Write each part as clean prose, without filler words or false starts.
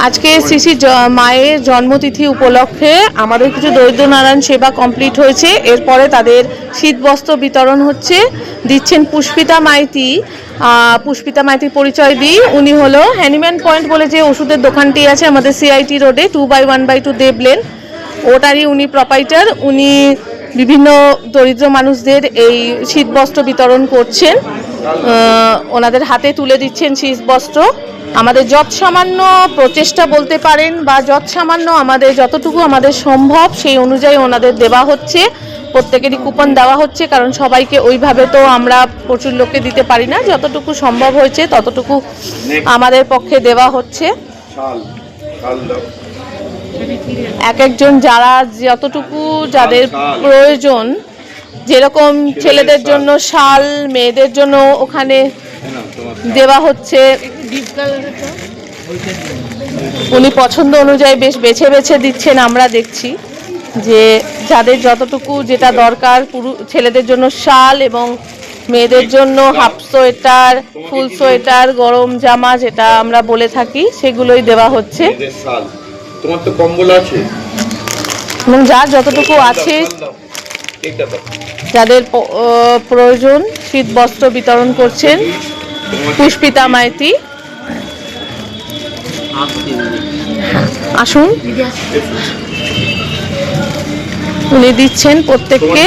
আজকে শ্রী শ্রী মায়ের জন্মতিথি উপলক্ষে আমাদের কিছু দরিদ্র নারায়ণ সেবা কমপ্লিট হয়েছে। এরপরে তাদের শীতবস্ত্র বিতরণ হচ্ছে, দিচ্ছেন পুষ্পিতা মাইতি। পুষ্পিতা মাইতির পরিচয় দিই, উনি হলো হ্যানিম্যান পয়েন্ট বলে যে ওষুধের দোকানটি আছে আমাদের সিআইটি রোডে 2/1/2 দেবলেন, ওটারই উনি প্রপাইটার। উনি বিভিন্ন দরিদ্র মানুষদের এই শীতবস্ত্র বিতরণ করছেন, ওনাদের হাতে তুলে দিচ্ছেন শীতবস্ত্র। আমাদের যৎ সামান্য প্রচেষ্টা বলতে পারেন বা যৎ সামান্য আমাদের যতটুকু আমাদের সম্ভব সেই অনুযায়ী ওনাদের দেওয়া হচ্ছে। প্রত্যেকেরই কুপন দেওয়া হচ্ছে, কারণ সবাইকে ওইভাবে তো আমরা প্রচুর লোককে দিতে পারি না, যতটুকু সম্ভব হয়েছে ততটুকু আমাদের পক্ষে দেওয়া হচ্ছে। এক একজন যারা যতটুকু যাদের প্রয়োজন, যেরকম ছেলেদের জন্য শাল, মেয়েদের জন্য ওখানে দেওয়া হচ্ছে। উনি পছন্দ অনুযায়ী বেশ বেছে বেছে দিচ্ছেন, আমরা দেখছি যে যাদের যতটুকু যেটা দরকার, ছেলেদের জন্য শাল এবং মেয়েদের জন্য হাফ সোয়েটার, ফুল সোয়েটার, গরম জামা যেটা আমরা বলে থাকি, সেগুলোই দেওয়া হচ্ছে। তোমার তো কম্বল আছে এবং যার যতটুকু আছে, যাদের প্রয়োজন শীত বস্ত্র বিতরণ করছেন পুষ্পিতা মাইতি। আসুন, উনি দিচ্ছেন প্রত্যেককে।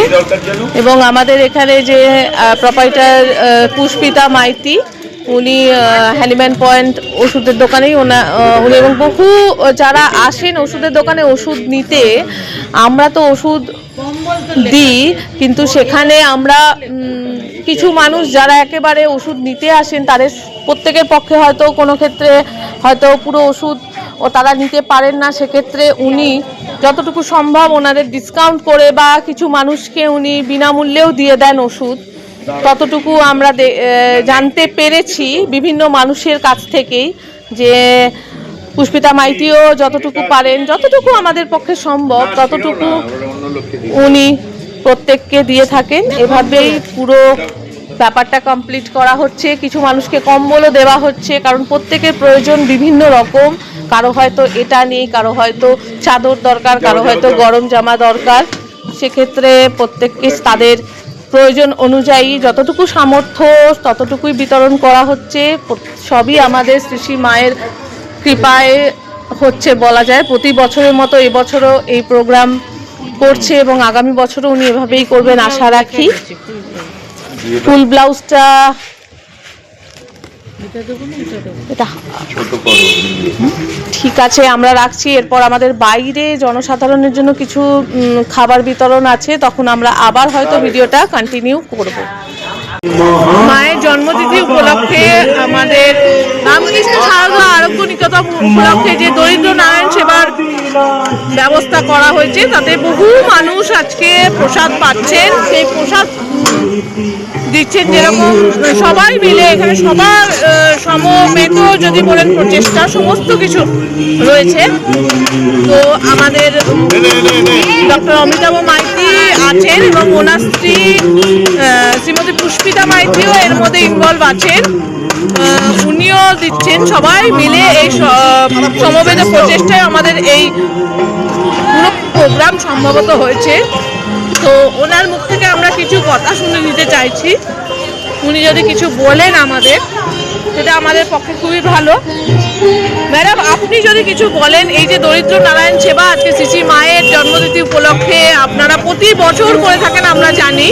এবং আমাদের এখানে যে প্রপাইটার পুষ্পিতা মাইতি, উনি হ্যানিম্যান পয়েন্ট ওষুধের দোকানেই উনি এবং বহু যারা আসেন ওষুধের দোকানে ওষুধ নিতে, আমরা তো ওষুধ দিই, কিন্তু সেখানে আমরা কিছু মানুষ যারা একেবারে ওষুধ নিতে আসেন তাদের প্রত্যেকের পক্ষে হয়তো কোনো ক্ষেত্রে হয়তো পুরো ওষুধ ও তারা নিতে পারেন না। সেক্ষেত্রে উনি যতটুকু সম্ভব ওনাদের ডিসকাউন্ট করে বা কিছু মানুষকে উনি বিনামূল্যেও দিয়ে দেন ওষুধ, ততটুকু আমরা জানতে পেরেছি বিভিন্ন মানুষের কাছ থেকেই, যে পুষ্পিতা মাইতিও যতটুকু পারেন, যতটুকু আমাদের পক্ষে সম্ভব ততটুকু উনি প্রত্যেককে দিয়ে থাকেন। এভাবেই পুরো ব্যাপারটা কমপ্লিট করা হচ্ছে। কিছু মানুষকে কম্বলও দেওয়া হচ্ছে, কারণ প্রত্যেকের প্রয়োজন বিভিন্ন রকম। কারো হয়তো এটা নেই, কারো হয়তো চাদর দরকার, কারো হয়তো গরম জামা দরকার। সেক্ষেত্রে প্রত্যেককে তাদের প্রয়োজন অনুযায়ী যতটুকু সামর্থ্য ততটুকুই বিতরণ করা হচ্ছে। সবই আমাদের শ্রী শ্রী মায়ের কৃপায় হচ্ছে বলা যায়। প্রতি বছরের মতো এবছরও এই প্রোগ্রাম করছে এবং আগামী বছরও উনি এভাবেই করবেন আশা রাখি। ফুল ব্লাউজটা এটা ঠিক আছে, আমরা রাখছি। এরপর আমাদের বাইরে জনসাধারণের জন্য কিছু খাবার বিতরণ আছে, তখন আমরা আবার হয়তো ভিডিওটা কন্টিনিউ করব। মায়ের জন্মতিথি উপলক্ষে আমাদের রামকৃষ্ণ সারদা আরোগ্য নিকেতন উপলক্ষে যে দরিদ্র নারায়ণ সেবার ব্যবস্থা করা হয়েছে, তাতে বহু মানুষ আজকে প্রসাদ পাচ্ছেন। সেই প্রসাদ দিচ্ছেন যেরকম সবাই মিলে, এখানে সবার সমবেত যদি বলেন প্রচেষ্টা, সমস্ত কিছু রয়েছে। তো আমাদের ডক্টর অমিতাভ মাইতি আছেন এবং ওনার স্ত্রী শ্রীমতী পুষ্পিতা মাইতিও এর মধ্যে ইনভলভ আছেন, উনিও দিচ্ছেন। সবাই মিলে এই সমবেত প্রচেষ্টায় আমাদের এই পুরো প্রোগ্রাম সম্ভবত হয়েছে। তো ওনার মুখ থেকে আমরা কিছু কথা শুনে নিতে চাইছি। উনি যদি কিছু বলেন আমাদের, সেটা আমাদের পক্ষে খুবই ভালো। ম্যাডাম, আপনি যদি কিছু বলেন, এই যে দরিদ্র নারায়ণ সেবা আজকে শ্রী শ্রী মায়ের জন্মতিথি উপলক্ষে আপনারা প্রতি বছর করে থাকেন, আমরা জানি,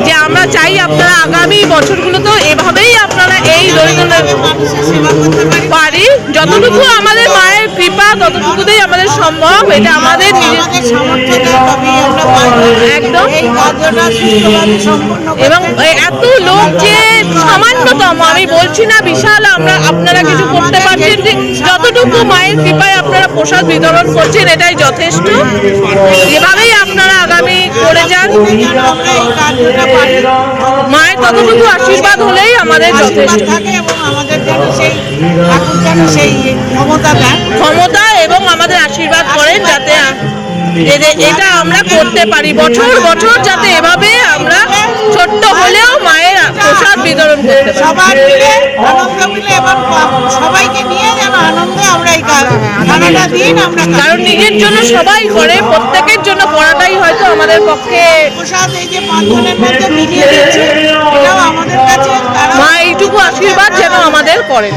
যে আমরা চাই আপনারা আগামী বছরগুলোতেও এভাবেই আপনারা এই দরিদ্র পারি, যতটুকু আমাদের মায়ের কৃপা ততটুকুতেই আমাদের সম্ভব। এটা আমাদের একদম। এবং এত লোক যে সামান্যতম, আমি বলছি না বিশাল আপনারা কিছু করতে পারছেন, যে যতটুকু মায়ের কৃপায় আপনারা প্রসাদ বিতরণ করছেন এটাই যথেষ্ট। এভাবেই আপনারা আগামী করে যান। মায়ের ততটুকু আশীর্বাদ হলেই আমাদের যথেষ্ট। ক্ষমতা এবং আমাদের আশীর্বাদ করেন যাতে এটা আমরা করতে পারি বছর বছর, যাতে এভাবে আমরা ছোট্ট হলেও মায়ের প্রসাদ বিতরণ করতে পারি। সবাই মিলে এবং সবাইকে নিয়ে যেন আনন্দ সারাটা দিন আমরা কারণ নিজের জন্য সবাই করে, প্রত্যেকের জন্য করাটাই হয়তো আমাদের পক্ষে। প্রসাদ এই যে 5 জনের মধ্যে মিলিয়ে দিচ্ছে, এটাও আমাদের কাছে মা এইটুকু আশীর্বাদ যেন আমাদের করেন।